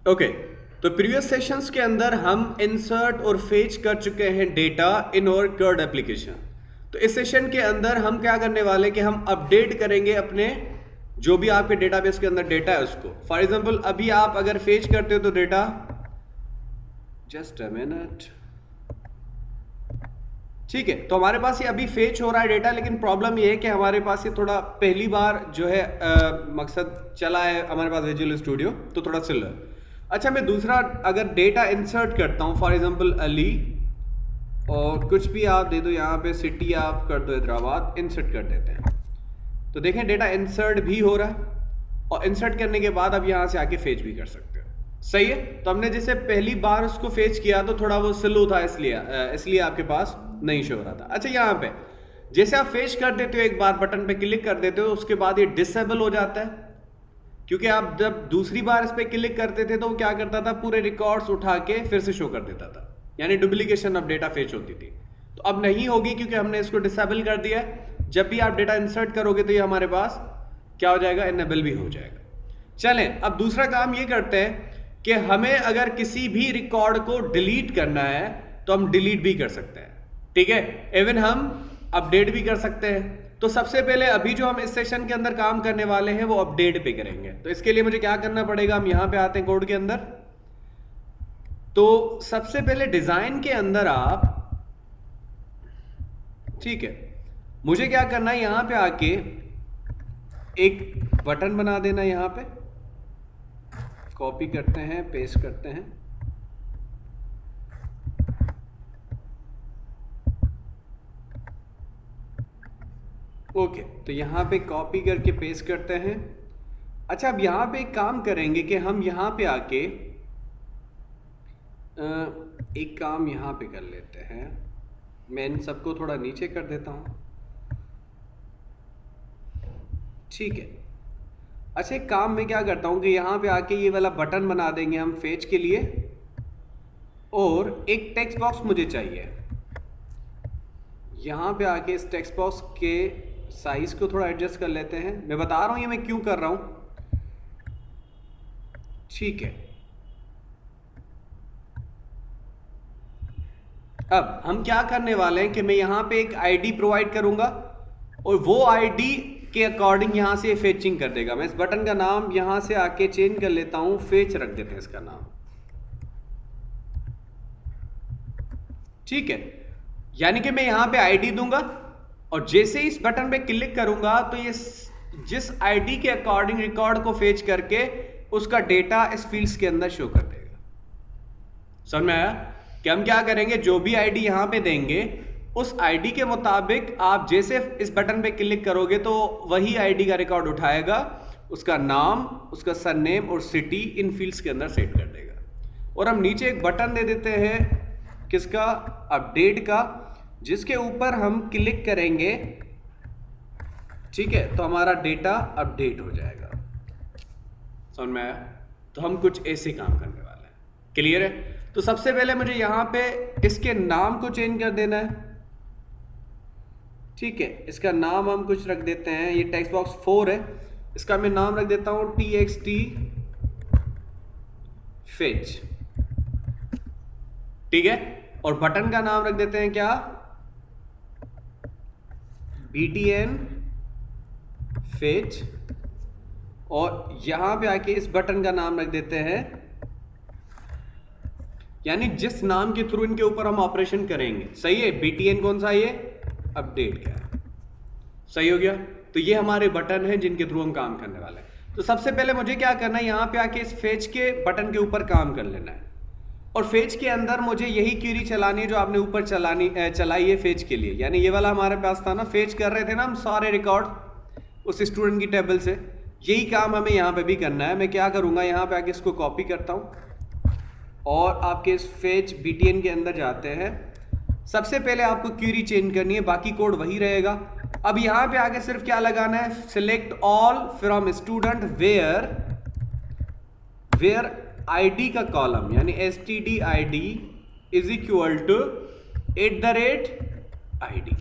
Okay, तो previous sessions के अंदर हम इंसर्ट और फेच कर चुके हैं डेटा इन और कर्ड एप्लीकेशन। तो इस सेशन के अंदर हम क्या करने वाले कि हम अपडेट करेंगे अपने जो भी आपके डेटाबेस के अंदर डेटा है उसको। फॉर एग्जांपल अभी आप अगर फेच करते हो तो डेटा, जस्ट अ मिनट, ठीक है, तो हमारे पास ये अभी फेच हो रहा है डेटा, लेकिन प्रॉब्लम ये है कि हमारे पास ये थोड़ा पहली बार जो है मकसद चला है हमारे पास विजुअल स्टूडियो, तो थोड़ा स्लो है। अच्छा, मैं दूसरा अगर डेटा इंसर्ट करता हूँ, फॉर एग्जांपल अली, और कुछ भी आप दे दो, यहाँ पे सिटी आप कर दो हैदराबाद, इंसर्ट कर देते हैं। तो देखें डेटा इंसर्ट भी हो रहा है, और इंसर्ट करने के बाद अब यहाँ से आके फेच भी कर सकते हो। सही है, तो हमने जैसे पहली बार उसको फेच किया तो थोड़ा वो स्लो था, इसलिए आपके पास नहीं शो हो रहा था। अच्छा, यहाँ पे जैसे आप फेच कर देते हो, एक बार बटन पे क्लिक कर देते हो, उसके बाद ये डिसेबल हो जाता है, क्योंकि आप जब दूसरी बार इस पर क्लिक करते थे तो वो क्या करता था, पूरे रिकॉर्ड्स उठा के फिर से शो कर देता था, यानी डुप्लीकेशन ऑफ डेटा फेच होती थी। तो अब नहीं होगी क्योंकि हमने इसको डिसेबल कर दिया है। जब भी आप डेटा इंसर्ट करोगे तो ये हमारे पास क्या हो जाएगा, इनेबल भी हो जाएगा। चलें, अब दूसरा काम ये करते हैं कि हमें अगर किसी भी रिकॉर्ड को डिलीट करना है तो हम डिलीट भी कर सकते हैं, ठीक है, इवन हम अपडेट भी कर सकते हैं। तो सबसे पहले अभी जो हम इस सेशन के अंदर काम करने वाले हैं वो अपडेट पे करेंगे। तो इसके लिए मुझे क्या करना पड़ेगा, हम यहां पे आते हैं कोड के अंदर। तो सबसे पहले डिजाइन के अंदर आप, ठीक है, मुझे क्या करना है, यहां पे आके एक बटन बना देना, यहां पे कॉपी करते हैं, पेस्ट करते हैं, ओके, तो यहां पे कॉपी करके पेस्ट करते हैं। अच्छा, अब यहां पे एक काम करेंगे कि हम यहां पे आके एक काम यहां पे कर लेते हैं। मैं इन सबको थोड़ा नीचे कर देता हूं, ठीक है। अच्छा, एक काम मैं क्या करता हूं कि यहां पे आके ये वाला बटन बना देंगे हम फेच के लिए, और एक टेक्स्ट बॉक्स मुझे चाहिए। यहां पे आके इस टेक्स्ट बॉक्स के साइज को थोड़ा एडजस्ट कर लेते हैं। मैं बता रहा हूं ये मैं क्यों कर रहा हूं, ठीक है। अब हम क्या करने वाले हैं कि मैं यहां पे एक आईडी प्रोवाइड करूंगा, और वो आईडी के अकॉर्डिंग यहां से फेचिंग कर देगा। मैं इस बटन का नाम यहां से आके चेंज कर लेता हूं, फेच रख देते हैं इसका नाम, ठीक है। यानी कि मैं यहां पे आईडी दूंगा, और जैसे ही इस बटन पे क्लिक करूंगा तो ये जिस आईडी के अकॉर्डिंग रिकॉर्ड को फेच करके उसका डेटा इस फील्ड्स के अंदर शो कर देगा। समझ में आया कि हम क्या करेंगे, जो भी आईडी यहां पे देंगे उस आईडी के मुताबिक आप जैसे इस बटन पे क्लिक करोगे तो वही आईडी का रिकॉर्ड उठाएगा, उसका नाम, उसका सरनेम और सिटी इन फील्ड्स के अंदर सेट कर देगा। और हम नीचे एक बटन दे देते हैं, किसका, अपडेट का, जिसके ऊपर हम क्लिक करेंगे, ठीक है, तो हमारा डेटा अपडेट हो जाएगा। समझ में आया? तो हम कुछ ऐसे काम करने वाले हैं, क्लियर है? तो सबसे पहले मुझे यहां पे इसके नाम को चेंज कर देना है, ठीक है। इसका नाम हम कुछ रख देते हैं, ये टेक्स्ट बॉक्स 4 है, इसका मैं नाम रख देता हूं txt फेच, ठीक है। और बटन का नाम रख देते हैं क्या, btn फेच, और यहां पे आके इस बटन का नाम रख देते हैं, यानी जिस नाम के थ्रू इनके ऊपर हम ऑपरेशन करेंगे। सही है, btn कौन सा, ये अपडेट का, सही हो गया। तो ये हमारे बटन हैं जिनके थ्रू हम काम करने वाले हैं। तो सबसे पहले मुझे क्या करना है, यहां पे आके इस फेच के बटन के ऊपर काम कर लेना है, और फेच के अंदर मुझे यही क्वेरी चलानी है जो आपने ऊपर चलाई है फेच के लिए। यानी ये वाला हमारे पास था ना, फेच कर रहे थे ना हम सारे रिकॉर्ड उस स्टूडेंट की टेबल से, यही काम हमें यहाँ पे भी करना है। मैं क्या करूँगा, यहाँ पे आके इसको कॉपी करता हूँ और आपके इस फेच btn के अंदर जाते हैं। सबसे पहले आपको क्वेरी चेंज करनी है, बाकी कोड वही रहेगा। अब यहाँ पे आके सिर्फ क्या लगाना है, select all from student where ID का कॉलम, यानी std is equal to @id।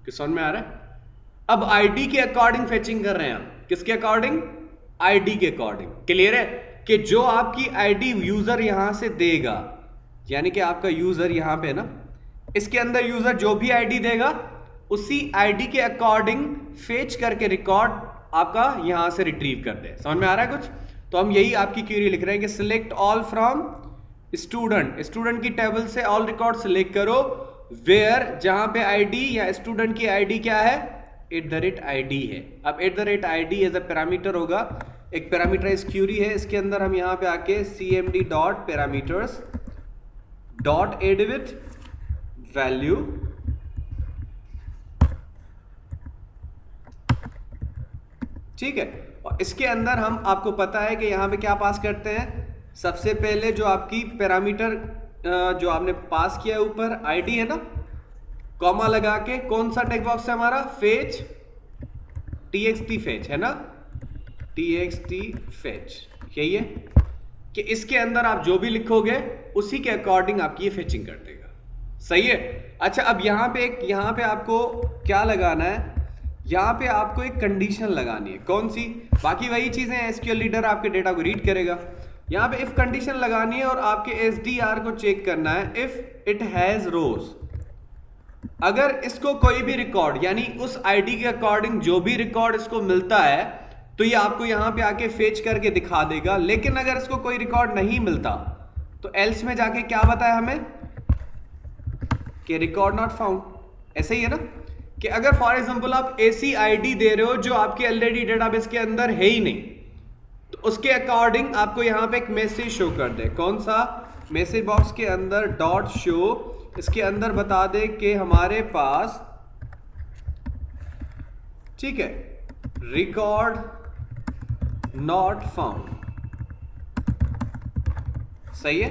समझ में आ रहा है? अब आईडी के अकॉर्डिंग फेचिंग कर रहे हैं हम, किसके अकॉर्डिंग, आईडी के अकॉर्डिंग। क्लियर है कि जो आपकी आईडी यूजर यहां से देगा, यानी कि आपका यूजर यहां पे ना, इसके अंदर यूजर जो भी आईडी देगा उसी आईडी के अकॉर्डिंग फेच करके रिकॉर्ड आपका यहां से रिट्रीव कर दे। समझ में आ रहा है कुछ? तो हम यही आपकी क्वेरी लिख रहे हैं कि select all from student, student की टेबल से ऑल रिकॉर्ड सिलेक्ट करो वेयर, जहां पे आईडी या स्टूडेंट की आईडी क्या है, @id है। अब @id एज अ पैरामीटर होगा, एक पैरामीटराइज क्यूरी है, इसके अंदर हम यहां पे आके cmd dot parameters dot add with value, ठीक है। और इसके अंदर हम, आपको पता है कि यहां पे क्या पास करते हैं, सबसे पहले जो आपकी पैरामीटर जो आपने पास किया है ऊपर आईडी है ना, कॉमा लगा के, कौन सा टेक्स्ट बॉक्स है हमारा, फेच, txt फेच है ना, txt फेच, यही है कि इसके अंदर आप जो भी लिखोगे उसी के अकॉर्डिंग आपकी ये फेचिंग कर देगा। सही है। अच्छा, अब यहां पे आपको क्या लगाना है, यहां पे आपको एक कंडीशन लगानी है। कौन सी? बाकी वही चीजें हैं, एसक्यूएल रीडर आपके डेटा को रीड करेगा। यहां पे इफ कंडीशन लगानी है और आपके एसडीआर को चेक करना है, इफ इट हैज रोज, अगर इसको कोई भी रिकॉर्ड, यानी उस आईडी के अकॉर्डिंग जो भी रिकॉर्ड इसको मिलता है तो ये आपको यहां पे आके फेच करके दिखा देगा। लेकिन अगर इसको कोई रिकॉर्ड नहीं मिलता तो एल्स में जाके क्या बताया हमें कि रिकॉर्ड नॉट फाउंड। ऐसे ही है ना कि अगर फॉर एग्जांपल आप ऐसी आईडी दे रहे हो जो आपके ऑलरेडी डेटाबेस के अंदर है ही नहीं, तो उसके अकॉर्डिंग आपको यहां पे एक मैसेज शो कर दे। कौन सा? मैसेज बॉक्स के अंदर डॉट शो, इसके अंदर बता दे कि हमारे पास, ठीक है, रिकॉर्ड नॉट फाउंड। सही है।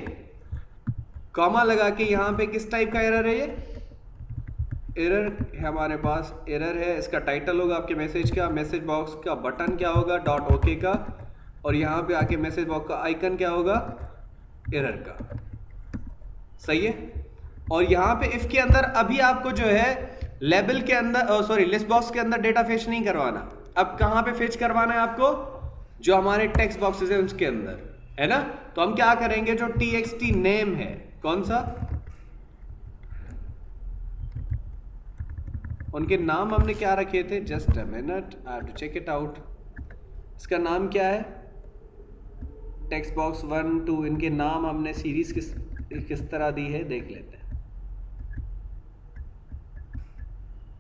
कॉमा लगा के यहां पे किस टाइप का एरर है, ये एरर है हमारे पास, एरर है, इसका टाइटल होगा आपके मैसेज का, मैसेज बॉक्स का बटन क्या होगा, डॉट ओके का, और यहां पे आके मैसेज बॉक्स का आइकन क्या होगा, एरर का। सही है। और यहां पे इफ के अंदर अभी आपको जो है लेबल के अंदर, सॉरी, लिस्ट बॉक्स के अंदर डेटा फेच नहीं करवाना। अब कहां पे फेच करवाना है आपको, जो हमारे टेक्स्ट बॉक्सेस है उसके अंदर, है ना। तो हम क्या करेंगे, जो txt नेम है, कौन सा, उनके नाम हमने क्या रखे थे, just a minute, I have to check it out. इसका नाम क्या है, टेक्स्ट बॉक्स 1 2, इनके नाम हमने सीरीज किस तरह दी है देख लेते हैं।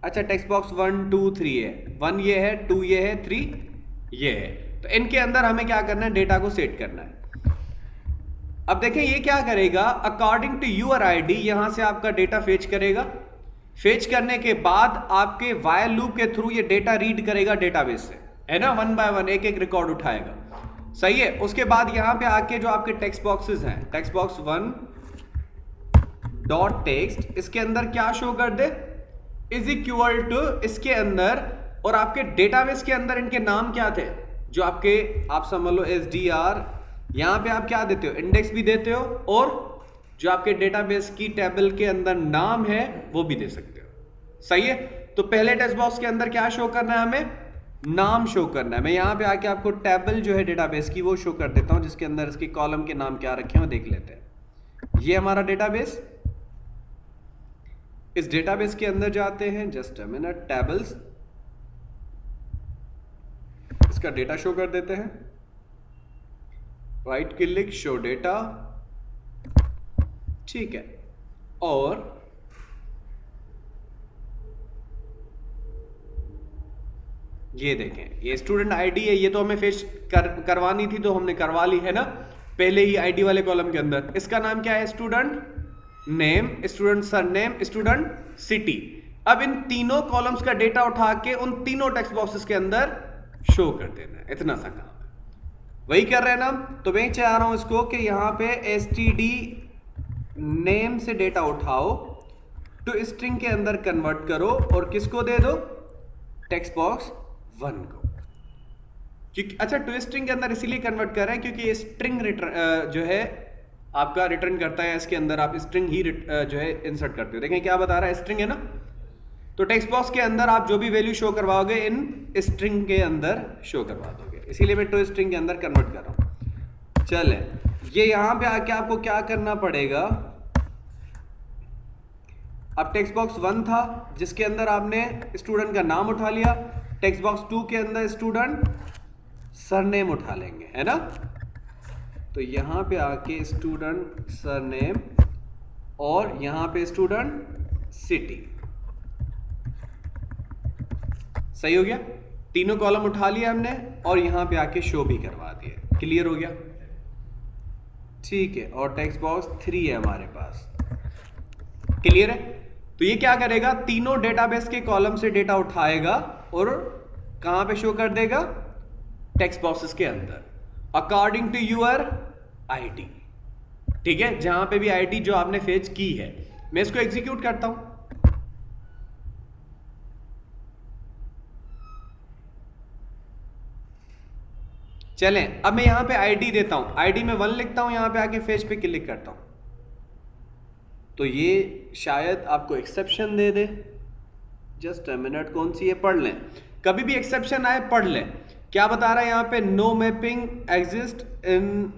अच्छा, टेक्स्ट बॉक्स 1 2 3 है, 1 ये है, 2 ये है, 3 ये है। तो इनके अंदर हमें क्या करना है, डेटा को सेट करना है। अब देखें ये क्या करेगा, अकॉर्डिंग टू यूर आईडी यहां से आपका डेटा फेच करेगा। फेच करने के बाद आपके वाइल लूप के थ्रू ये डेटा रीड करेगा डेटाबेस से, है ना, 1 बाय 1 एक एक रिकॉर्ड उठाएगा। सही है। उसके बाद यहां पे आके जो आपके टेक्स्ट बॉक्सेस हैं, टेक्स्ट बॉक्स 1 डॉट टेक्स्ट, इसके अंदर क्या शो कर दे, इज इक्वल टू, इसके अंदर, और आपके डेटाबेस के अंदर इनके नाम क्या थे, जो आपके, आप समझ लो एसडीआर, यहां पे आप क्या देते हो, इंडेक्स भी देते हो, और जो आपके डेटाबेस की टेबल के अंदर नाम है वो भी दे सकते हो। सही है। तो पहले टेक्स्ट बॉक्स के अंदर क्या शो करना है, हमें नाम शो करना है। मैं यहां पे आके आपको टेबल जो है डेटाबेस की वो शो कर देता हूं, जिसके अंदर इसके कॉलम के नाम क्या रखे हैं वो देख लेते हैं। ये हमारा डेटाबेस, इस डेटाबेस के अंदर जाते हैं, जस्ट अ मिनट, टेबल्स, इसका डेटा शो कर देते हैं, राइट क्लिक, शो डेटा, ठीक है। और ये देखें, ये स्टूडेंट आईडी है, ये तो हमें फेच करवानी थी तो हमने करवा ली है ना, पहले ही आईडी वाले कॉलम के अंदर। इसका नाम क्या है, student name, student surname, student city. अब इन तीनों कॉलम्स का डेटा उठा के उन तीनों टेक्स्ट बॉक्सेस के अंदर शो कर देना है, इतना सा काम है। वही कर रहे हैं ना। तो मैं चाह रहा हूं इसको कि यहां पे std नेम से डेटा उठाओ, टू स्ट्रिंग के अंदर कन्वर्ट करो, और किसको दे दो, टेक्स्ट बॉक्स 1 को। क्योंकि अच्छा, टू स्ट्रिंग के अंदर इसीलिए कन्वर्ट कर रहे हैं क्योंकि ये स्ट्रिंग रिटर्न जो है आपका रिटर्न करता है, इसके अंदर आप स्ट्रिंग ही जो है इंसर्ट करते हो। देखें क्या बता रहा है, स्ट्रिंग है ना। तो टेक्स्ट बॉक्स के अंदर आप जो भी वैल्यू शो करवाओगे इन स्ट्रिंग के अंदर शो करवा दोगे, इसीलिए मैं टू स्ट्रिंग के अंदर कन्वर्ट कर रहा हूं। चले, ये यहां पे आके आपको क्या करना पड़ेगा, अब टेक्स्ट बॉक्स 1 था जिसके अंदर आपने स्टूडेंट का नाम उठा लिया, टेक्स्ट बॉक्स 2 के अंदर स्टूडेंट सरनेम उठा लेंगे, है ना। तो यहां पे आके स्टूडेंट सरनेम और यहां पे स्टूडेंट सिटी, सही हो गया। तीनों कॉलम उठा लिया हमने और यहां पे आके शो भी करवा दिया, क्लियर हो गया, ठीक है। और टेक्स्ट बॉक्स 3 है हमारे पास, क्लियर है। तो ये क्या करेगा, तीनों डेटाबेस के कॉलम से डेटा उठाएगा और कहां पे शो कर देगा, टेक्स्ट बॉक्सेस के अंदर, अकॉर्डिंग टू यूर आईडी, ठीक है, जहां पे भी आईडी जो आपने फेच की है। मैं इसको एग्जीक्यूट करता हूं, चलें। अब मैं यहां पे आईडी देता हूं, आईडी में 1 लिखता हूं, यहां पे आके फेच पे क्लिक करता हूं, तो ये शायद आपको exception they they, just a minute, कौन सी है, पढ़ लें, कभी भी एक्सेप्शन आए पढ़ लें। क्या बता रहा है यहां पे, नो मैपिंग एग्जिस्ट इन,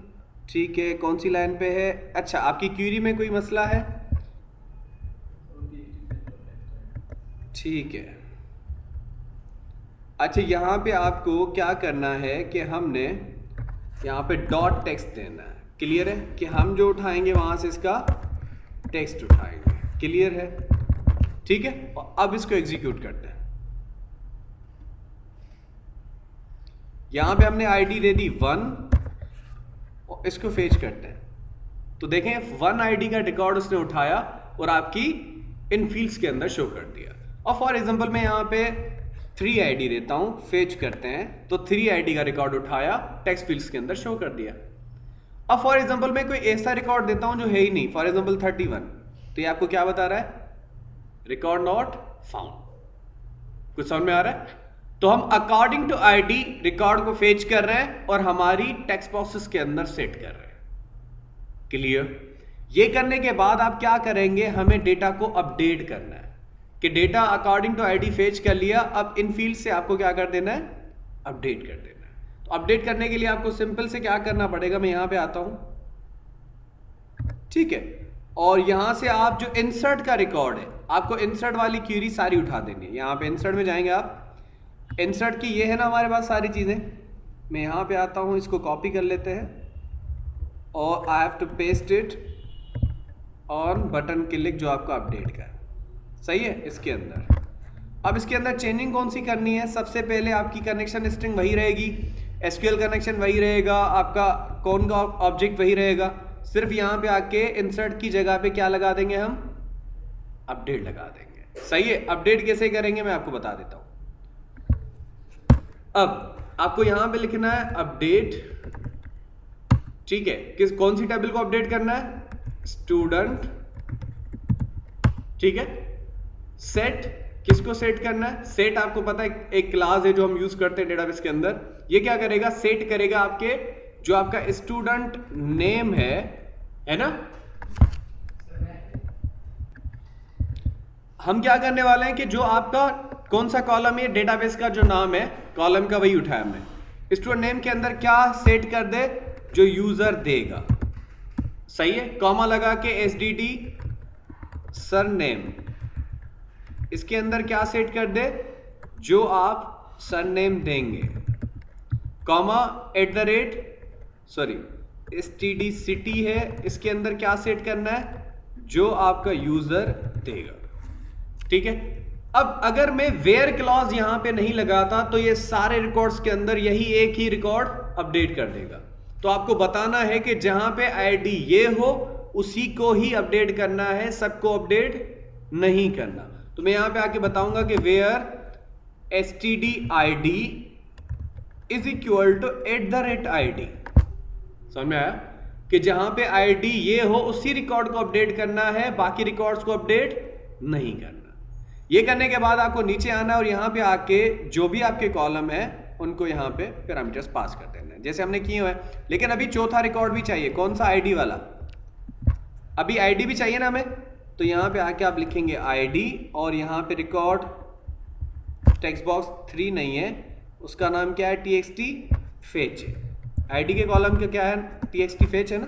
ठीक है, कौन सी लाइन पे है, अच्छा आपकी क्यूरी में कोई मसला है, ठीक है। अच्छा यहां पे आपको क्या करना है कि हमने यहां पे डॉट टेक्स्ट देना है, क्लियर है, कि हम जो उठाएंगे वहां से इसका टेक्स्ट उठाएंगे, क्लियर है, ठीक है। और अब इसको एग्जीक्यूट करते हैं, यहां पे हमने आईडी दे दी 1 और इसको फेच करते हैं, तो देखें 1 आईडी का रिकॉर्ड उसने उठाया और आपकी इन फील्ड्स के अंदर शो कर दिया। और फॉर एग्जांपल मैं यहां पे 3 आईडी देता हूं, फेच करते हैं, तो 3 आईडी का रिकॉर्ड उठाया, टेक्स्ट फील्ड्स के अंदर शो कर दिया। अब फॉर एग्जांपल मैं कोई ऐसा रिकॉर्ड देता हूं जो है ही नहीं, फॉर एग्जांपल 31, तो ये आपको क्या बता रहा है, रिकॉर्ड नॉट फाउंड, कुछ समझ में आ रहा है। तो हम अकॉर्डिंग टू आईडी रिकॉर्ड को फेच कर रहे हैं और हमारी टेक्स्ट बॉक्सेस के अंदर सेट कर रहे हैं, क्लियर। ये करने के बाद आप क्या करेंगे, हमें डेटा को अपडेट करना है, कि data according to ID fetch कर लिया, अब इन फील्ड से आपको क्या कर देना है, अपडेट कर देना है। तो अपडेट करने के लिए आपको सिंपल से क्या करना पड़ेगा, मैं यहां पे आता हूं, ठीक है, और यहां से आप जो इंसर्ट का रिकॉर्ड है, आपको इंसर्ट वाली क्यूरी सारी उठा देनी है। यहां पे इंसर्ट में जाएंगे आप, इंसर्ट की ये है ना हमारे पास सारी चीजें, मैं यहां पे आता हूं, इसको कॉपी कर लेते हैं और I have to paste it on button click जो आपको अपडेट का, सही है। इसके अंदर अब इसके अंदर चेंजिंग कौन सी करनी है, सबसे पहले आपकी कनेक्शन स्ट्रिंग वही रहेगी, एसक्यूएल कनेक्शन वही रहेगा, आपका कौन का ऑब्जेक्ट वही रहेगा, सिर्फ यहां पे आके इंसर्ट की जगह पे क्या लगा देंगे, हम अपडेट लगा देंगे, सही है। अपडेट कैसे करेंगे मैं आपको बता देता हूं। अब आपको यहां पे लिखना है अपडेट, ठीक है, कौन सी टेबल को अपडेट करना है, स्टूडेंट, ठीक है। सेट, किसको सेट करना है, सेट आपको पता है एक क्लास है जो हम यूज करते हैं डेटाबेस के अंदर, ये क्या करेगा, सेट करेगा आपके जो आपका स्टूडेंट नेम है ना। हम क्या करने वाले हैं कि जो आपका कौन सा कॉलम है डेटाबेस का, जो नाम है कॉलम का वही उठाया हमने, स्टूडेंट नेम के अंदर क्या सेट कर दे, जो यूजर देगा, सही है, कॉमा लगा के SDD सरनेम, इसके अंदर क्या सेट कर दे, जो आप सरनेम देंगे, कॉमा STD सिटी है, इसके अंदर क्या सेट करना है, जो आपका यूजर देगा, ठीक है। अब अगर मैं वेयर क्लॉज यहां पे नहीं लगाता तो ये सारे रिकॉर्ड्स के अंदर यही एक ही रिकॉर्ड अपडेट कर देगा। तो आपको बताना है कि जहां पे आईडी ये हो उसी को ही अपडेट करना है, सबको अपडेट नहीं करना। तो मैं यहां पे आके बताऊंगा कि where std id is equal to @id, समझ में आया, कि जहां पे आईडी ये हो उसी रिकॉर्ड को अपडेट करना है, बाकी रिकॉर्ड्स को अपडेट नहीं करना। ये करने के बाद आपको नीचे आना और यहां पे आके जो भी आपके कॉलम है उनको यहां पे पैरामीटर्स पास कर देना है, जैसे हमने किए हुए हैं। लेकिन अभी चौथा रिकॉर्ड भी चाहिए, कौन सा, आईडी वाला, अभी आईडी भी चाहिए ना हमें। तो यहां पे आके आप लिखेंगे आईडी और यहां पे रिकॉर्ड टेक्स्ट बॉक्स 3 नहीं है, उसका नाम क्या है, txt fetch, आईडी के कॉलम का क्या है, txt फेच है ना,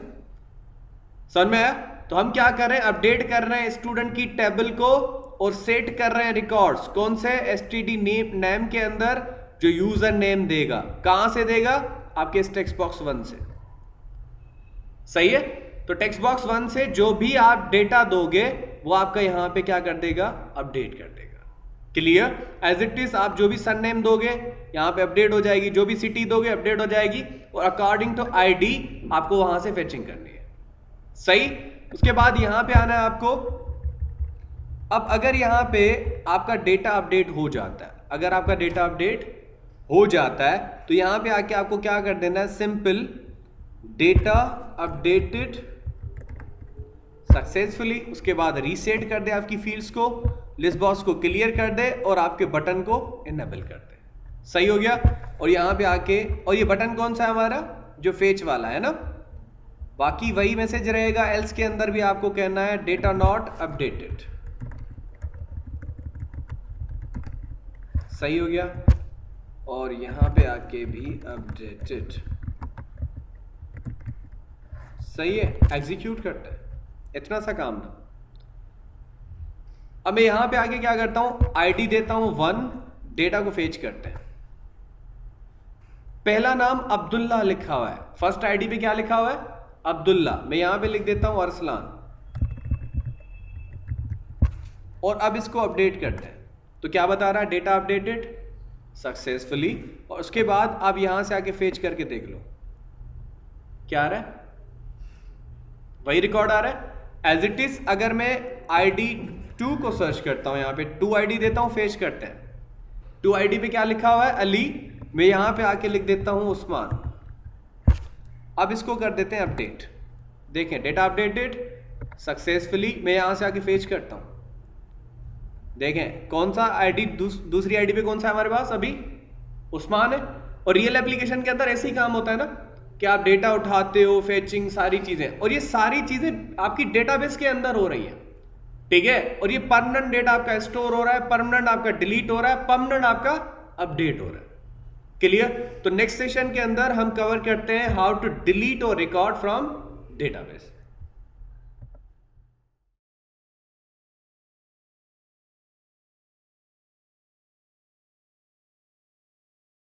समझ में आया। तो हम क्या कर रहे हैं, अपडेट कर रहे हैं स्टूडेंट की टेबल को और सेट कर रहे हैं रिकॉर्ड्स कौन से, std नेम के अंदर जो यूजर नेम देगा, कहां से देगा, आपके इस टेक्स्ट बॉक्स 1 से, सही है। तो टेक्स्ट बॉक्स 1 से जो भी आप डेटा दोगे वो आपका यहां पे क्या कर देगा, अपडेट कर देगा। क्लियर, एज इट इज आप जो भी सरनेम दोगे यहां पे अपडेट हो जाएगी, जो भी सिटी दोगे अपडेट हो जाएगी, और अकॉर्डिंग टू आईडी आपको वहां से फेचिंग करनी है, सही। उसके बाद यहां पे आना है आपको। अब अगर यहां पे आपका डेटा अपडेट हो जाता है, अगर आपका डेटा अपडेट हो जाता है तो यहां पे आके आपको क्या कर देना है, सिंपल डेटा अपडेटेड सक्सेसफुली, उसके बाद रीसेट कर दे आपकी फील्ड्स को, लिस्ट बॉक्स को क्लियर कर दे और आपके बटन को इनेबल कर दे, सही हो गया। और यहां पे आके, और ये बटन कौन सा है हमारा, जो फेच वाला है ना, बाकी वही मैसेज रहेगा, एल्स के अंदर भी आपको कहना है डेटा नॉट अपडेटेड, सही हो गया। और यहां पे आके भी अपडेटेड, सही है, एग्जीक्यूट करते हैं, इतना सा काम था। अब मैं यहां पे आके क्या करता हूं, आईडी देता हूं 1, डेटा को फेच करते हैं। पहला नाम अब्दुल्ला लिखा हुआ है, फर्स्ट आईडी पे क्या लिखा हुआ है, अब्दुल्ला, मैं यहां पे लिख देता हूं अरसलान, और अब इसको अपडेट करते हैं। तो क्या बता रहा है, डेटा अपडेटेड सक्सेसफुली, और उसके बाद आप यहां से आके फेच करके देख लो क्या आ रहा है, वही रिकॉर्ड आ रहा है एज इट इज। अगर मैं आईडी 2 को सर्च करता हूं, यहां पे 2 आईडी देता हूं, फेच करते हैं। 2 आईडी पे क्या लिखा हुआ है, अली, मैं यहां पे आके लिख देता हूं उस्मान। अब इसको कर देते हैं अपडेट, देखें डेटा अपडेटेड सक्सेसफुली, मैं यहां से आके फेच करता हूं, देखें कौन सा आईडी, दूसरी आईडी पे कौन सा है हमारे पास, अभी उस्मान है। और रियल एप्लीकेशन के अंदर ऐसे ही काम होता है ना, कि आप डेटा उठाते हो, फेचिंग, सारी चीजें, और ये सारी चीजें आपकी डेटाबेस के अंदर हो रही है, ठीक है। और ये परमानेंट डेटा आपका स्टोर हो रहा है, परमानेंट आपका डिलीट हो रहा है, परमानेंट आपका अपडेट हो रहा है, क्लियर। तो नेक्स्ट सेशन के अंदर हम कवर करते हैं हाउ टू डिलीट और रिकॉर्ड फ्रॉम डेटाबेस।